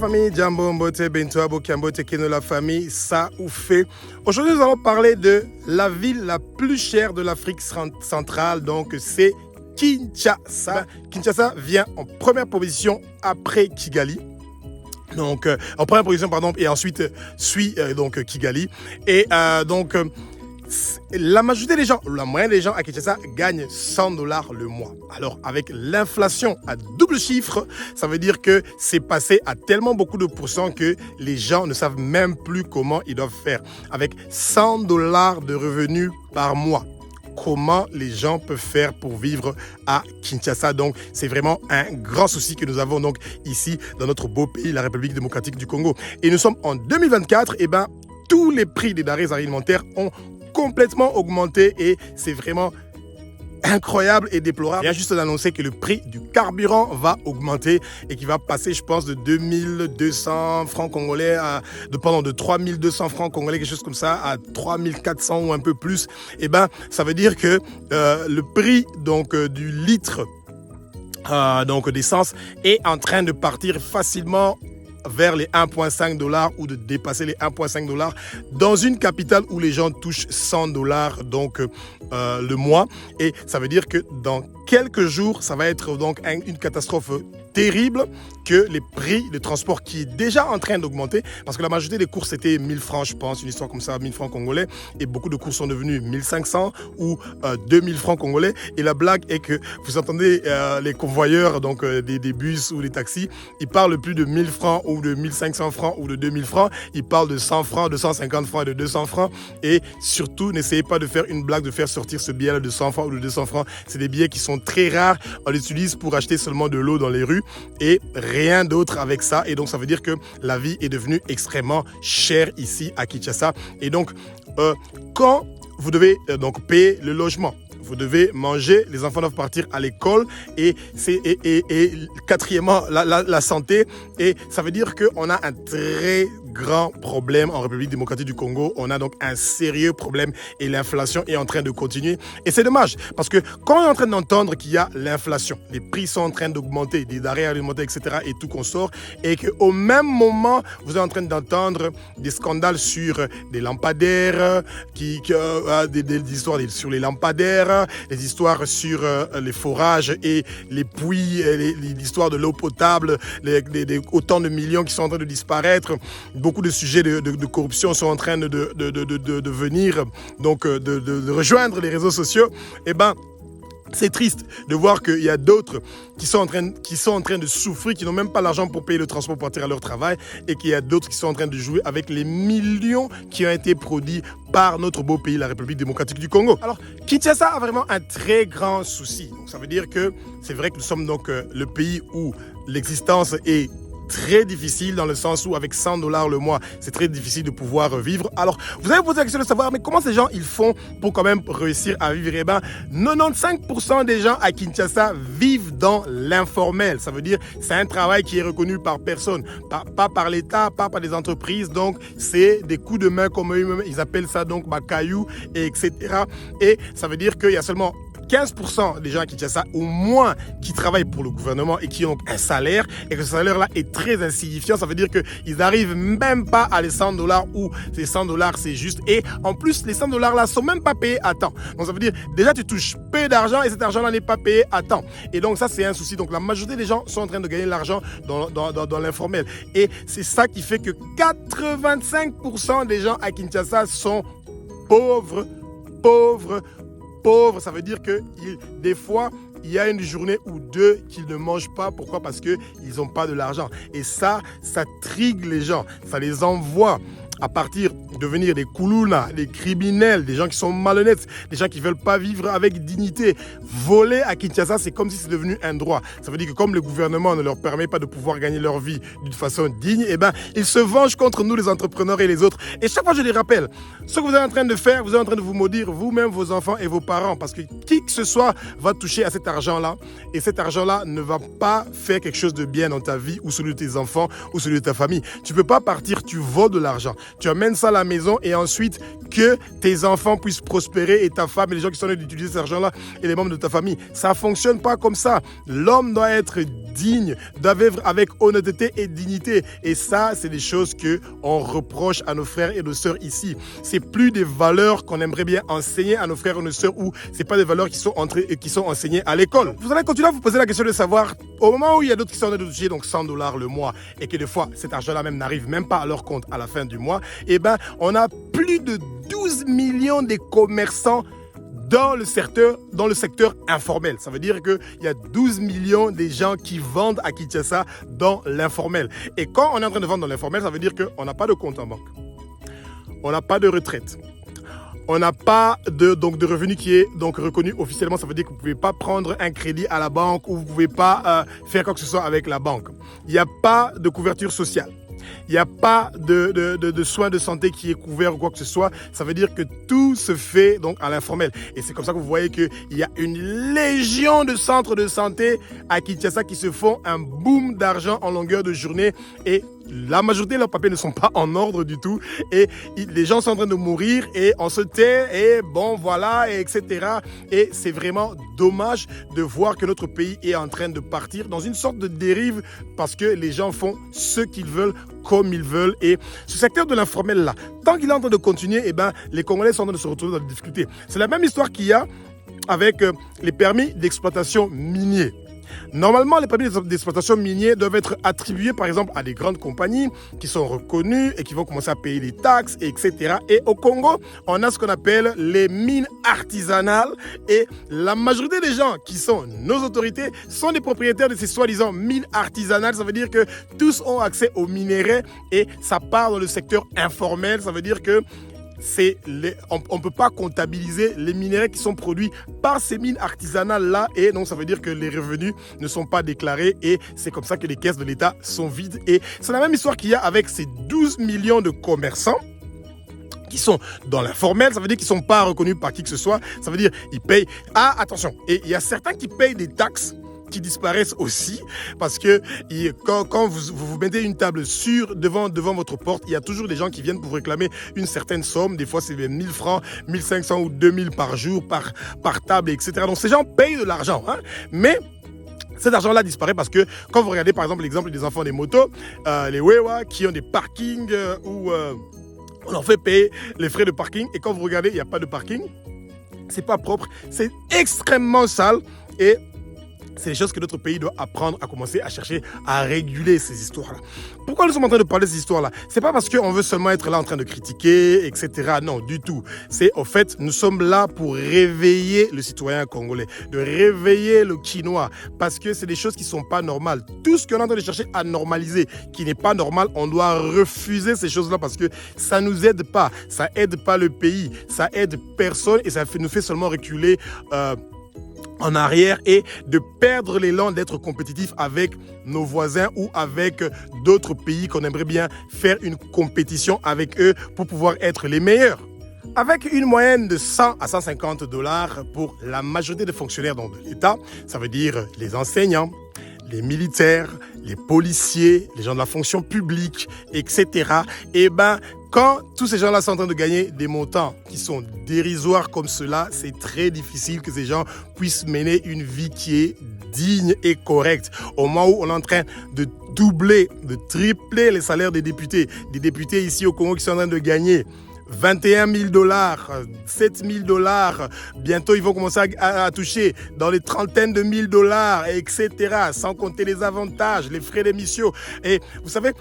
famille, Jambo Mbote, Bento Abokambote, Keno la famille, ça ou fait. Aujourd'hui, nous allons parler de la ville la plus chère de l'Afrique centrale, donc c'est Kinshasa. Kinshasa vient en première position après Kigali. Donc, en première position, pardon, et ensuite suit donc Kigali. Et la majorité des gens, la moyenne des gens à Kinshasa gagnent $100 le mois. Alors, avec l'inflation à double chiffre, ça veut dire que c'est passé à tellement beaucoup de pourcents que les gens ne savent même plus comment ils doivent faire. Avec $100 de revenus par mois, comment les gens peuvent faire pour vivre à Kinshasa. Donc, c'est vraiment un grand souci que nous avons donc ici dans notre beau pays, la République démocratique du Congo. Et nous sommes en 2024, et tous les prix des denrées alimentaires ont complètement augmenté et c'est vraiment incroyable et déplorable. Il y a juste d'annoncer que le prix du carburant va augmenter et qui va passer, je pense, de 2200 francs congolais de 3200 francs congolais, quelque chose comme ça, à 3400 ou un peu plus. Et ça veut dire que le prix donc du litre d'essence est en train de partir facilement vers les $1,5 ou de dépasser les $1,5 dans une capitale où les gens touchent $100 donc le mois. Et ça veut dire que dans quelques jours, ça va être donc une catastrophe terrible que les prix de transport qui est déjà en train d'augmenter, parce que la majorité des courses c'était 1000 francs, je pense, une histoire comme ça, 1000 francs congolais, et beaucoup de courses sont devenues 1500 ou 2000 francs congolais. Et la blague est que vous entendez les convoyeurs donc des bus ou des taxis, ils parlent plus de 1000 francs ou de 1500 francs ou de 2000 francs, ils parlent de 100 francs, de 150 francs et de 200 francs. Et surtout, n'essayez pas de faire une blague de faire sortir ce billet-là de 100 francs ou de 200 francs. C'est des billets qui sont très rares, on les utilise pour acheter seulement de l'eau dans les rues et rien d'autre avec ça. Et donc ça veut dire que la vie est devenue extrêmement chère ici à Kinshasa. Et donc quand vous devez donc payer le logement, vous devez manger, les enfants doivent partir à l'école et quatrièmement la santé. Et ça veut dire qu'on a un très grand problème en République démocratique du Congo. On a donc un sérieux problème et l'inflation est en train de continuer. Et c'est dommage parce que quand on est en train d'entendre qu'il y a l'inflation, les prix sont en train d'augmenter, des denrées alimentaires, etc. et tout qu'on sort, et qu'au même moment, vous êtes en train d'entendre des scandales sur des lampadaires, des histoires sur les lampadaires, les histoires sur les forages et les puits, l'histoire de l'eau potable, autant de millions qui sont en train de disparaître. Beaucoup de sujets de corruption sont en train de venir, donc de rejoindre les réseaux sociaux. C'est triste de voir qu'il y a d'autres qui sont en train de souffrir, qui n'ont même pas l'argent pour payer le transport pour partir à leur travail, et qu'il y a d'autres qui sont en train de jouer avec les millions qui ont été produits par notre beau pays, la République démocratique du Congo. Alors, Kinshasa a vraiment un très grand souci. Donc, ça veut dire que c'est vrai que nous sommes donc le pays où l'existence est très difficile dans le sens où avec $100 le mois, c'est très difficile de pouvoir vivre. Alors, vous avez posé la question de savoir, mais comment ces gens ils font pour quand même réussir à vivre? 95% des gens à Kinshasa vivent dans l'informel. Ça veut dire c'est un travail qui est reconnu par personne, pas par l'État, pas par des entreprises. Donc, c'est des coups de main comme eux-mêmes, ils appellent ça donc caillou, etc. Et ça veut dire qu'il y a seulement 15% des gens à Kinshasa au moins qui travaillent pour le gouvernement et qui ont un salaire, et que ce salaire-là est très insignifiant. Ça veut dire qu'ils n'arrivent même pas à les $100 ou ces $100 c'est juste. Et en plus, les $100 là sont même pas payés à temps. Donc ça veut dire déjà tu touches peu d'argent et cet argent-là n'est pas payé à temps. Et donc ça c'est un souci. Donc la majorité des gens sont en train de gagner de l'argent dans l'informel. Et c'est ça qui fait que 85% des gens à Kinshasa sont pauvres. Ça veut dire que des fois, il y a une journée ou deux qu'ils ne mangent pas. Pourquoi? Parce qu'ils n'ont pas de l'argent. Et ça trigue les gens. Ça les envoie à partir de devenir des koulouna, des criminels, des gens qui sont malhonnêtes, des gens qui ne veulent pas vivre avec dignité. Voler à Kinshasa, c'est comme si c'est devenu un droit. Ça veut dire que comme le gouvernement ne leur permet pas de pouvoir gagner leur vie d'une façon digne, ils se vengent contre nous, les entrepreneurs et les autres. Et chaque fois, je les rappelle, ce que vous êtes en train de faire, vous êtes en train de vous maudire vous-même, vos enfants et vos parents, parce que qui que ce soit va toucher à cet argent-là, et cet argent-là ne va pas faire quelque chose de bien dans ta vie, ou celui de tes enfants, ou celui de ta famille. Tu ne peux pas partir, tu voles de l'argent. tu amènes ça à la maison et ensuite que tes enfants puissent prospérer et ta femme et les gens qui sont en train d'utiliser cet argent-là et les membres de ta famille. Ça ne fonctionne pas comme ça. L'homme doit être digne, doit vivre avec honnêteté et dignité. Et ça, c'est des choses qu'on reproche à nos frères et nos sœurs ici. C'est plus des valeurs qu'on aimerait bien enseigner à nos frères et nos sœurs ou c'est pas des valeurs qui sont enseignées à l'école. Vous allez continuer à vous poser la question de savoir, au moment où il y a d'autres qui sont en train de toucher donc $100 le mois et que des fois cet argent-là même n'arrive même pas à leur compte à la fin du mois, eh ben on a plus de 12 millions de commerçants dans le secteur informel. Ça veut dire qu'il y a 12 millions de gens qui vendent à Kinshasa dans l'informel. Et quand on est en train de vendre dans l'informel, ça veut dire qu'on n'a pas de compte en banque. On n'a pas de retraite. On n'a pas de revenu qui est donc reconnu officiellement. Ça veut dire que vous ne pouvez pas prendre un crédit à la banque ou vous ne pouvez pas faire quoi que ce soit avec la banque. Il n'y a pas de couverture sociale. Il n'y a pas de soins de santé qui est couvert ou quoi que ce soit. Ça veut dire que tout se fait donc à l'informel. Et c'est comme ça que vous voyez qu'il y a une légion de centres de santé à Kinshasa qui se font un boom d'argent en longueur de journée. Et la majorité de leurs papiers ne sont pas en ordre du tout. Et les gens sont en train de mourir et on se tait et bon voilà, et etc. Et c'est vraiment dommage de voir que notre pays est en train de partir dans une sorte de dérive parce que les gens font ce qu'ils veulent comme ils veulent. Et ce secteur de l'informel là, tant qu'il est en train de continuer, eh ben, les Congolais sont en train de se retrouver dans des difficultés. C'est la même histoire qu'il y a avec les permis d'exploitation miniers. Normalement, les permis d'exploitation miniers doivent être attribués, par exemple, à des grandes compagnies qui sont reconnues et qui vont commencer à payer des taxes, etc. Et au Congo, on a ce qu'on appelle les mines artisanales. Et la majorité des gens qui sont nos autorités sont des propriétaires de ces soi-disant mines artisanales. Ça veut dire que tous ont accès aux minerais et ça part dans le secteur informel. Ça veut dire que on ne peut pas comptabiliser les minerais qui sont produits par ces mines artisanales-là et donc ça veut dire que les revenus ne sont pas déclarés et c'est comme ça que les caisses de l'État sont vides. Et c'est la même histoire qu'il y a avec ces 12 millions de commerçants qui sont dans l'informel, ça veut dire qu'ils ne sont pas reconnus par qui que ce soit, ça veut dire qu'ils payent. Ah, attention, et il y a certains qui payent des taxes qui disparaissent aussi parce que quand vous mettez une table devant votre porte, il y a toujours des gens qui viennent pour réclamer une certaine somme. Des fois, c'est 1000 francs, 1500 ou 2000 par jour, par table, etc. Donc, ces gens payent de l'argent. Hein, mais cet argent-là disparaît parce que quand vous regardez, par exemple, l'exemple des enfants des motos, les Wewa qui ont des parkings où on leur fait payer les frais de parking. Et quand vous regardez, il n'y a pas de parking. C'est pas propre. C'est extrêmement sale et c'est des choses que notre pays doit apprendre à commencer à chercher à réguler ces histoires-là. Pourquoi nous sommes en train de parler de ces histoires-là? C'est pas parce qu'on veut seulement être là en train de critiquer, etc. Non, du tout. C'est au fait, nous sommes là pour réveiller le citoyen congolais, de réveiller le Quinois, parce que c'est des choses qui sont pas normales. Tout ce qu'on est en train de chercher à normaliser, qui n'est pas normal, on doit refuser ces choses-là parce que ça nous aide pas. Ça aide pas le pays, ça aide personne et ça nous fait seulement reculer en arrière et de perdre l'élan d'être compétitif avec nos voisins ou avec d'autres pays qu'on aimerait bien faire une compétition avec eux pour pouvoir être les meilleurs. Avec une moyenne de 100 à 150 dollars pour la majorité des fonctionnaires de l'État, ça veut dire les enseignants, les militaires, les policiers, les gens de la fonction publique, etc. Et quand tous ces gens-là sont en train de gagner des montants qui sont dérisoires comme cela, c'est très difficile que ces gens puissent mener une vie qui est digne et correcte. Au moment où on est en train de doubler, de tripler les salaires des députés ici au Congo qui sont en train de gagner 21 000 dollars, 7 000 dollars, bientôt ils vont commencer à toucher dans les trentaines de mille dollars, etc. Sans compter les avantages, les frais d'émission. Et vous savez,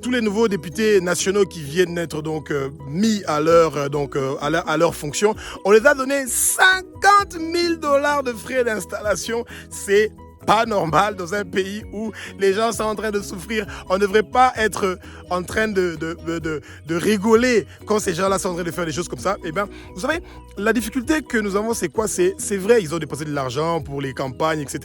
tous les nouveaux députés nationaux qui viennent d'être donc mis à leur fonction, on les a donné 50 000 dollars de frais d'installation. C'est pas normal dans un pays où les gens sont en train de souffrir. On ne devrait pas être en train de rigoler quand ces gens-là sont en train de faire des choses comme ça. Eh bien, vous savez, la difficulté que nous avons, c'est quoi? C'est vrai, ils ont dépensé de l'argent pour les campagnes, etc.,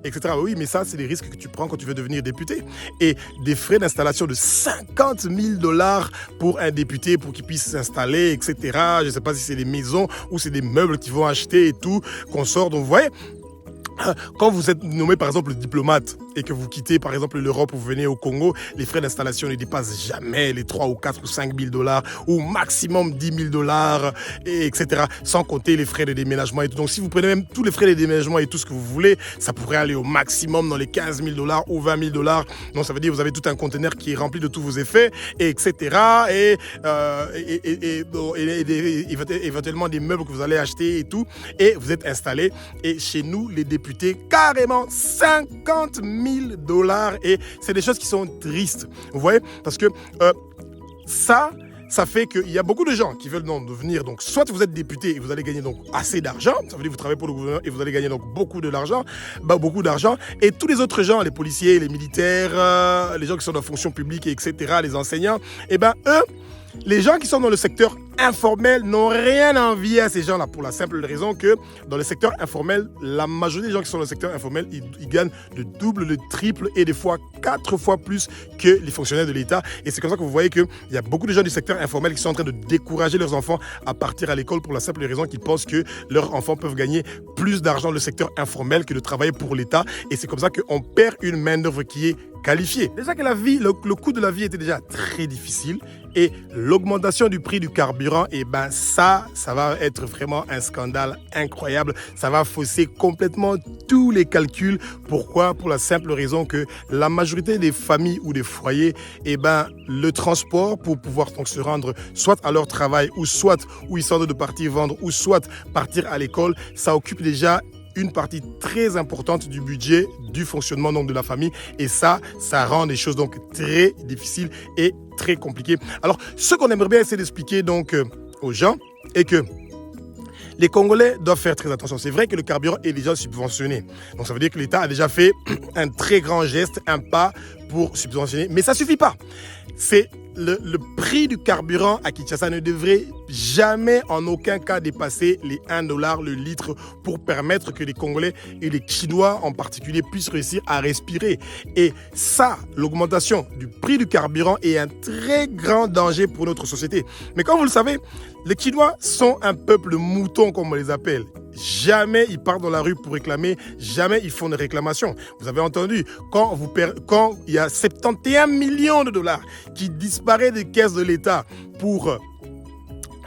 etc. Oui, mais ça, c'est des risques que tu prends quand tu veux devenir député. Et des frais d'installation de 50 000 dollars pour un député pour qu'il puisse s'installer, etc. Je ne sais pas si c'est des maisons ou c'est des meubles qu'ils vont acheter et tout, qu'on sort. Donc, vous voyez, quand vous êtes nommé par exemple diplomate et que vous quittez par exemple l'Europe ou vous venez au Congo, les frais d'installation ne dépassent jamais les 3 ou 4 ou 5 000 dollars ou maximum 10 000 dollars, etc. Sans compter les frais de déménagement et tout. Donc si vous prenez même tous les frais de déménagement et tout ce que vous voulez, ça pourrait aller au maximum dans les 15 000 dollars ou 20 000 dollars. Donc ça veut dire que vous avez tout un conteneur qui est rempli de tous vos effets, et etc. Et éventuellement des meubles que vous allez acheter et tout. Et vous êtes installé. Et chez nous, les députés, carrément 50 000 dollars. Et c'est des choses qui sont tristes. Vous voyez? Parce que ça fait qu'il y a beaucoup de gens qui veulent donc devenir, donc soit vous êtes député et vous allez gagner donc assez d'argent, ça veut dire que vous travaillez pour le gouvernement et vous allez gagner donc beaucoup d'argent, et tous les autres gens, les policiers, les militaires, les gens qui sont dans la fonction publique, etc., les enseignants, et ben eux, les gens qui sont dans le secteur informel n'ont rien à envier à ces gens-là pour la simple raison que dans le secteur informel, la majorité des gens qui sont dans le secteur informel, ils gagnent de double, de triple et des fois 4 fois plus que les fonctionnaires de l'État. Et c'est comme ça que vous voyez qu'il y a beaucoup de gens du secteur informel qui sont en train de décourager leurs enfants à partir à l'école pour la simple raison qu'ils pensent que leurs enfants peuvent gagner plus d'argent dans le secteur informel que de travailler pour l'État. Et c'est comme ça qu'on perd une main-d'œuvre qui est qualifiée. Déjà que la vie, le coût de la vie était déjà très difficile. Et l'augmentation du prix du carburant, et ben ça va être vraiment un scandale incroyable. Ça va fausser complètement tous les calculs. Pourquoi? Pour la simple raison que la majorité des familles ou des foyers, et ben le transport pour pouvoir donc se rendre soit à leur travail ou soit où ils sont de partir vendre ou soit partir à l'école, ça occupe déjà une partie très importante du budget du fonctionnement donc de la famille, et ça rend les choses donc très difficiles et très compliquées. Alors ce qu'on aimerait bien essayer d'expliquer donc aux gens est que les Congolais doivent faire très attention. C'est vrai que le carburant est déjà subventionné. Donc ça veut dire que l'État a déjà fait un très grand geste, un pas pour subventionner, mais ça ne suffit pas. C'est le prix du carburant à Kinshasa ne devrait jamais en aucun cas dépasser les 1 dollar le litre pour permettre que les Congolais et les Chinois en particulier puissent réussir à respirer. Et ça, l'augmentation du prix du carburant est un très grand danger pour notre société. Mais comme vous le savez, les Chinois sont un peuple mouton comme on les appelle. Jamais ils partent dans la rue pour réclamer, jamais ils font des réclamations. Vous avez entendu, quand il y a 71 millions de dollars qui disparaissent des caisses de l'État pour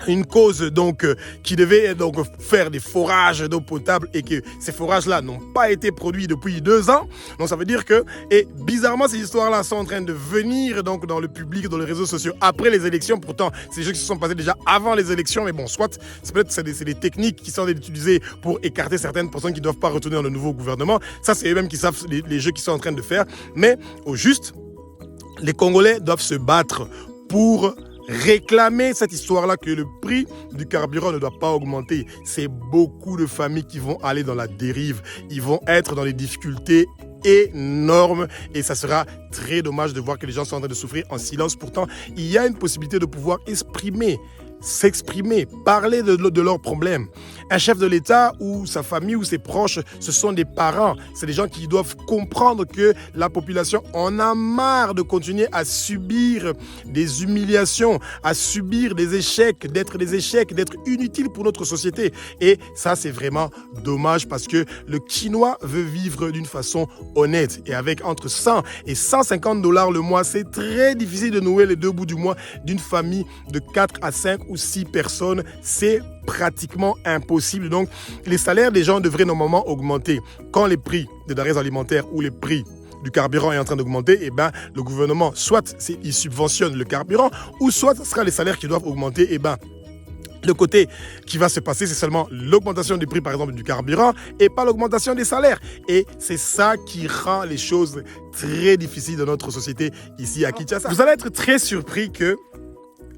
une cause donc qui devait donc faire des forages d'eau potable et que ces forages-là n'ont pas été produits depuis 2 ans. Donc ça veut dire que, et bizarrement ces histoires-là sont en train de venir donc dans le public, dans les réseaux sociaux après les élections. Pourtant, c'est des choses qui se sont passées déjà avant les élections, mais bon, soit c'est des techniques qui sont utilisées pour écarter certaines personnes qui ne doivent pas retourner dans le nouveau gouvernement. Ça, c'est eux-mêmes qui savent les jeux qu'ils sont en train de faire. Mais au juste, les Congolais doivent se battre pour réclamer cette histoire-là que le prix du carburant ne doit pas augmenter. C'est beaucoup de familles qui vont aller dans la dérive. Ils vont être dans les difficultés énormes et ça sera très dommage de voir que les gens sont en train de souffrir en silence. Pourtant, il y a une possibilité de pouvoir s'exprimer, parler de leurs problèmes. Un chef de l'État ou sa famille ou ses proches, ce sont des parents. C'est des gens qui doivent comprendre que la population en a marre de continuer à subir des humiliations, à subir des échecs, d'être inutiles pour notre société. Et ça, c'est vraiment dommage parce que le Chinois veut vivre d'une façon honnête. Et avec entre 100 et 150 dollars le mois, c'est très difficile de nouer les 2 bouts du mois d'une famille de 4 à 5 ou 6 personnes. C'est pratiquement impossible. Donc, les salaires des gens devraient normalement augmenter. Quand les prix des denrées alimentaires ou les prix du carburant est en train d'augmenter, eh ben, le gouvernement, soit il subventionne le carburant, ou soit ce sera les salaires qui doivent augmenter. Eh ben, le côté qui va se passer, c'est seulement l'augmentation des prix, par exemple, du carburant et pas l'augmentation des salaires. Et c'est ça qui rend les choses très difficiles dans notre société ici à Kinshasa. Vous allez être très surpris que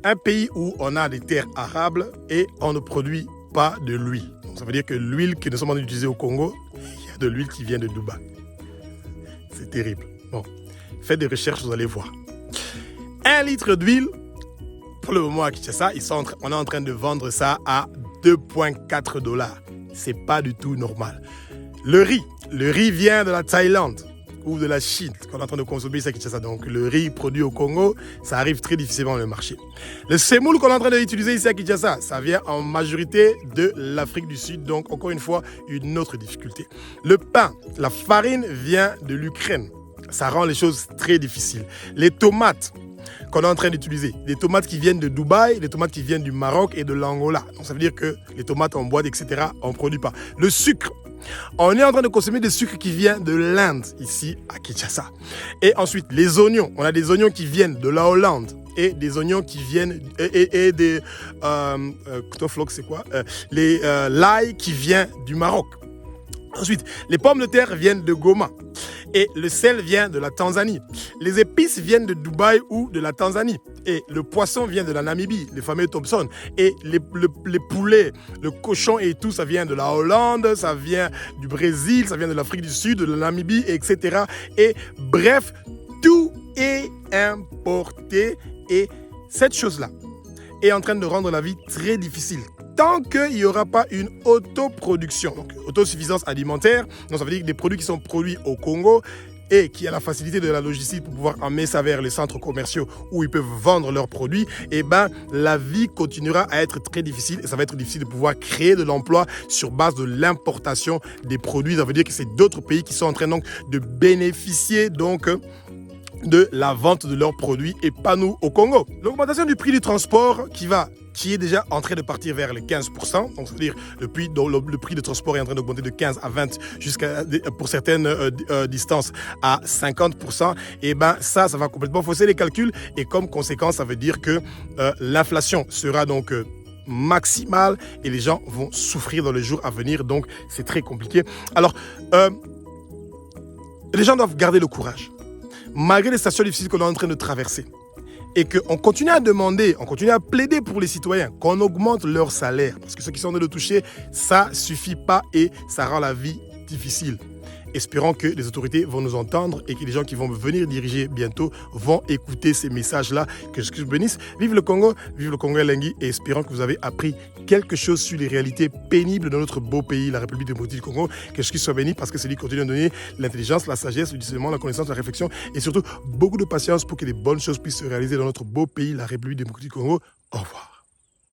un pays où on a des terres arables et on ne produit pas de l'huile. Donc ça veut dire que l'huile que nous sommes en train d'utiliser au Congo, il y a de l'huile qui vient de Dubaï. C'est terrible. Bon, faites des recherches, vous allez voir. 1 litre d'huile, pour le moment à Kinshasa, on est en train de vendre ça à 2,4 dollars. C'est pas du tout normal. Le riz vient de la Thaïlande ou de la Chine qu'on est en train de consommer ici à Kinshasa. Donc le riz produit au Congo, ça arrive très difficilement dans le marché. Le semoule qu'on est en train d'utiliser ici à Kinshasa, ça vient en majorité de l'Afrique du Sud. Donc encore une fois, une autre difficulté. Le pain, la farine vient de l'Ukraine. ça rend les choses très difficiles. Les tomates qu'on est en train d'utiliser, les tomates qui viennent de Dubaï, les tomates qui viennent du Maroc et de l'Angola. Donc ça veut dire que les tomates en boîte, etc., on ne produit pas. Le sucre. On est en train de consommer des sucres qui viennent de l'Inde, ici à Kinshasa. Et ensuite, les oignons. On a des oignons qui viennent de la Hollande et des oignons qui viennent et des c'est quoi l'ail qui vient du Maroc. Ensuite, les pommes de terre viennent de Goma et le sel vient de la Tanzanie. Les épices viennent de Dubaï ou de la Tanzanie et le poisson vient de la Namibie, les fameux Thompson. Et les poulets, le cochon et tout, ça vient de la Hollande, ça vient du Brésil, ça vient de l'Afrique du Sud, de la Namibie, etc. Et bref, tout est importé et cette chose-là est en train de rendre la vie très difficile. Tant qu'il n'y aura pas une autoproduction, donc autosuffisance alimentaire, donc ça veut dire que des produits qui sont produits au Congo et qui a la facilité de la logistique pour pouvoir emmener ça vers les centres commerciaux où ils peuvent vendre leurs produits, et ben la vie continuera à être très difficile et ça va être difficile de pouvoir créer de l'emploi sur base de l'importation des produits. Ça veut dire que c'est d'autres pays qui sont en train donc de bénéficier donc de la vente de leurs produits et pas nous au Congo. L'augmentation du prix du transport qui est déjà en train de partir vers les 15%. Donc, c'est-à-dire le prix de transport est en train d'augmenter de 15 à 20 jusqu'à, pour certaines distances, à 50%. Et ben ça va complètement fausser les calculs. Et comme conséquence, ça veut dire que l'inflation sera donc maximale et les gens vont souffrir dans les jours à venir. Donc, c'est très compliqué. Alors, les gens doivent garder le courage. Malgré les situations difficiles qu'on est en train de traverser. Et qu'on continue à demander, on continue à plaider pour les citoyens, qu'on augmente leur salaire. Parce que ceux qui sont en train de toucher, ça ne suffit pas et ça rend la vie difficile. Espérons que les autorités vont nous entendre et que les gens qui vont venir diriger bientôt vont écouter ces messages-là. Que je bénisse. Vive le Congo Elengi, et espérons que vous avez appris quelque chose sur les réalités pénibles de notre beau pays, la République démocratique du Congo. Que je soit béni parce que c'est lui qui continue à donner l'intelligence, la sagesse, le discernement, la connaissance, la réflexion et surtout beaucoup de patience pour que les bonnes choses puissent se réaliser dans notre beau pays, la République démocratique du Congo. Au revoir.